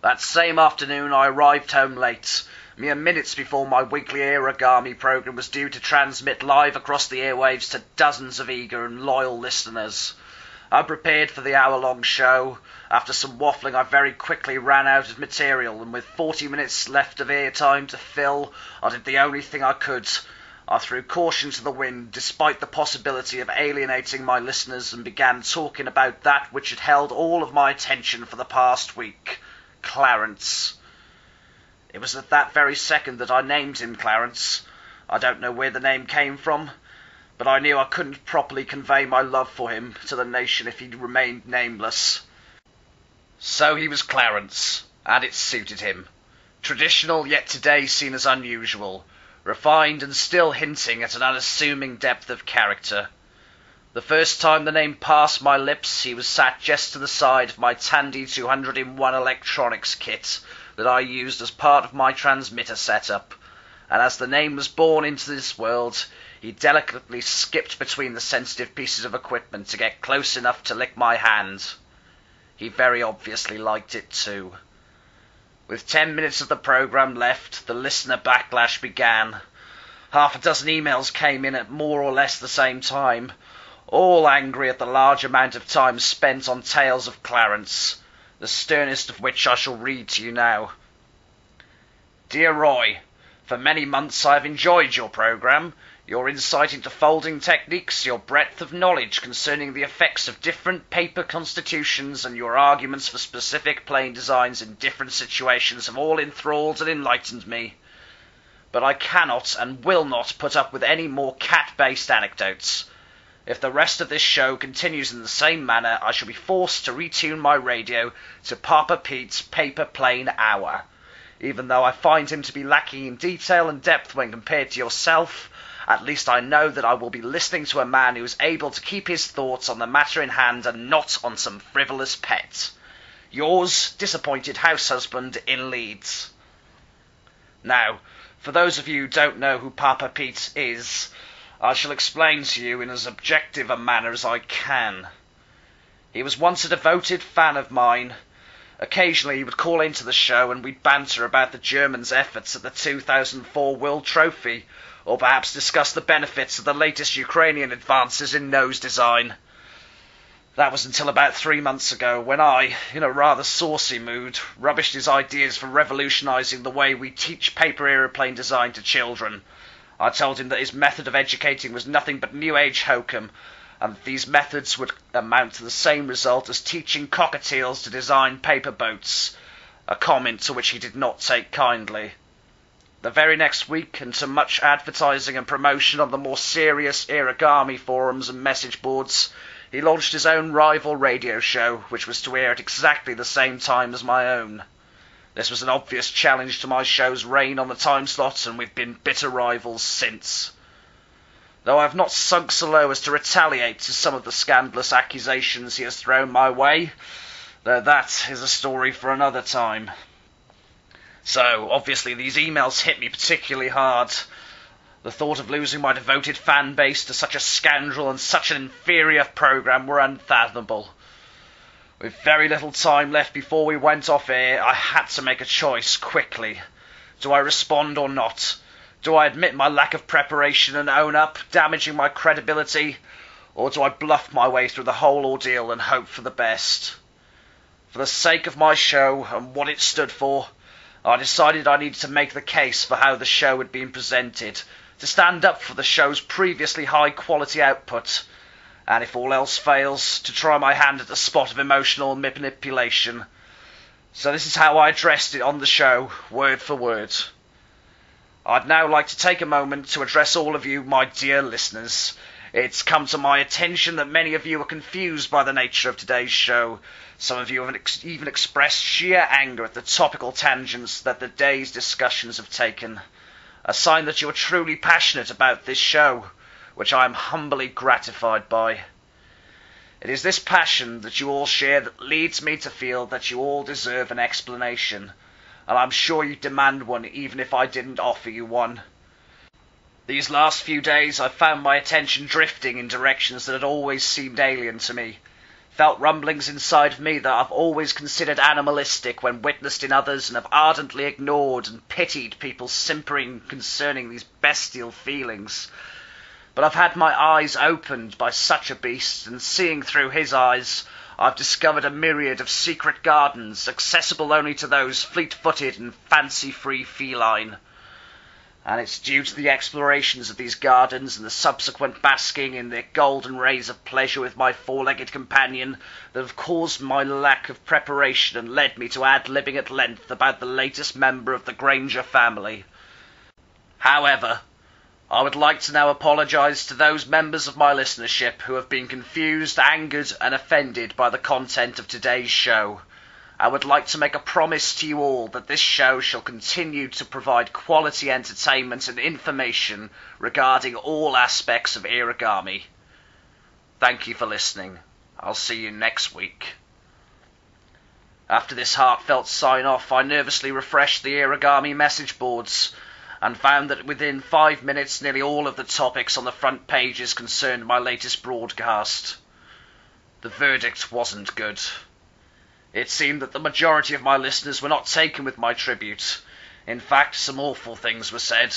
That same afternoon I arrived home late, mere minutes before my weekly aerogami program was due to transmit live across the airwaves to dozens of eager and loyal listeners. Unprepared for the hour-long show, after some waffling I very quickly ran out of material, and with 40 minutes left of airtime to fill, I did the only thing I could. I threw caution to the wind, despite the possibility of alienating my listeners, and began talking about that which had held all of my attention for the past week. Clarence. It was at that very second that I named him Clarence. I don't know where the name came from, but I knew I couldn't properly convey my love for him to the nation if he remained nameless. So he was Clarence, and it suited him. Traditional, yet today seen as unusual. Refined and still hinting at an unassuming depth of character. The first time the name passed my lips, he was sat just to the side of my Tandy 200-in-1 electronics kit that I used as part of my transmitter setup, and as the name was born into this world, he delicately skipped between the sensitive pieces of equipment to get close enough to lick my hand. He very obviously liked it too. With 10 minutes of the program left, the listener backlash began. Half a dozen emails came in at more or less the same time, all angry at the large amount of time spent on tales of Clarence, the sternest of which I shall read to you now. Dear Roy, for many months I have enjoyed your program, your insight into folding techniques, your breadth of knowledge concerning the effects of different paper constitutions, and your arguments for specific plane designs in different situations have all enthralled and enlightened me. But I cannot and will not put up with any more cat-based anecdotes. If the rest of this show continues in the same manner, I shall be forced to retune my radio to Papa Pete's Paper Plane Hour. Even though I find him to be lacking in detail and depth when compared to yourself, at least I know that I will be listening to a man who is able to keep his thoughts on the matter in hand and not on some frivolous pet. Yours, disappointed house husband in Leeds. Now, for those of you who don't know who Papa Pete is, I shall explain to you in as objective a manner as I can. He was once a devoted fan of mine. Occasionally he would call into the show and we'd banter about the Germans' efforts at the 2004 World Trophy, or perhaps discuss the benefits of the latest Ukrainian advances in nose design. That was until about 3 months ago, when I, in a rather saucy mood, rubbished his ideas for revolutionising the way we teach paper aeroplane design to children. I told him that his method of educating was nothing but New Age hokum, and that these methods would amount to the same result as teaching cockatiels to design paper boats, a comment to which he did not take kindly. The very next week, and to much advertising and promotion on the more serious aerogami forums and message boards, he launched his own rival radio show, which was to air at exactly the same time as my own. This was an obvious challenge to my show's reign on the time slot, and we've been bitter rivals since. Though I have not sunk so low as to retaliate to some of the scandalous accusations he has thrown my way, though that is a story for another time. So, obviously, these emails hit me particularly hard. The thought of losing my devoted fan base to such a scoundrel and such an inferior program were unfathomable. With very little time left before we went off air, I had to make a choice quickly. Do I respond or not? Do I admit my lack of preparation and own up, damaging my credibility? Or do I bluff my way through the whole ordeal and hope for the best? For the sake of my show and what it stood for, I decided I needed to make the case for how the show had been presented, to stand up for the show's previously high-quality output, and if all else fails, to try my hand at the spot of emotional manipulation. So this is how I addressed it on the show, word for word. I'd now like to take a moment to address all of you, my dear listeners. It's come to my attention that many of you are confused by the nature of today's show. Some of you have even expressed sheer anger at the topical tangents that the day's discussions have taken. A sign that you are truly passionate about this show, which I am humbly gratified by. It is this passion that you all share that leads me to feel that you all deserve an explanation, and I'm sure you demand one even if I didn't offer you one. These last few days I've found my attention drifting in directions that had always seemed alien to me. felt rumblings inside of me that I've always considered animalistic when witnessed in others, and have ardently ignored and pitied people simpering concerning these bestial feelings. But I've had my eyes opened by such a beast, and seeing through his eyes, I've discovered a myriad of secret gardens, accessible only to those fleet-footed and fancy-free feline. And it's due to the explorations of these gardens and the subsequent basking in the golden rays of pleasure with my four-legged companion that have caused my lack of preparation and led me to ad-libbing at length about the latest member of the Granger family. However, I would like to now apologise to those members of my listenership who have been confused, angered and offended by the content of today's show. I would like to make a promise to you all that this show shall continue to provide quality entertainment and information regarding all aspects of aerogami. Thank you for listening. I'll see you next week. After this heartfelt sign-off, I nervously refreshed the aerogami message boards and found that within 5 minutes nearly all of the topics on the front pages concerned my latest broadcast. The verdict wasn't good. It seemed that the majority of my listeners were not taken with my tribute. In fact, some awful things were said.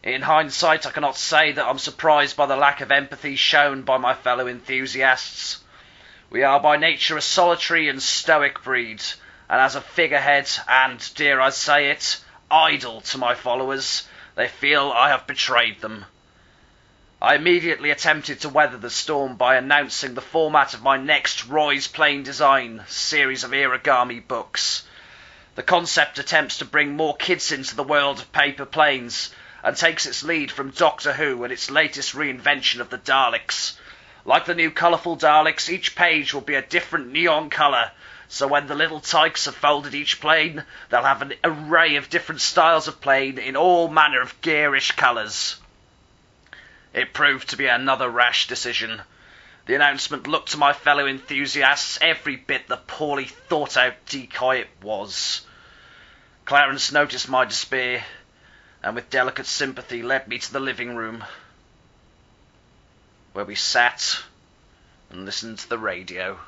In hindsight, I cannot say that I'm surprised by the lack of empathy shown by my fellow enthusiasts. We are by nature a solitary and stoic breed, and as a figurehead and, dare I say it, idol to my followers, they feel I have betrayed them. I immediately attempted to weather the storm by announcing the format of my next Roy's Plain Design series of aerogami books. The concept attempts to bring more kids into the world of paper planes and takes its lead from Doctor Who and its latest reinvention of the Daleks. Like the new colourful Daleks, each page will be a different neon colour, so when the little tykes have folded each plane, they'll have an array of different styles of plane in all manner of garish colours. It proved to be another rash decision. The announcement looked to my fellow enthusiasts every bit the poorly thought-out decoy it was. Clarence noticed my despair, and with delicate sympathy led me to the living room, where we sat and listened to the radio.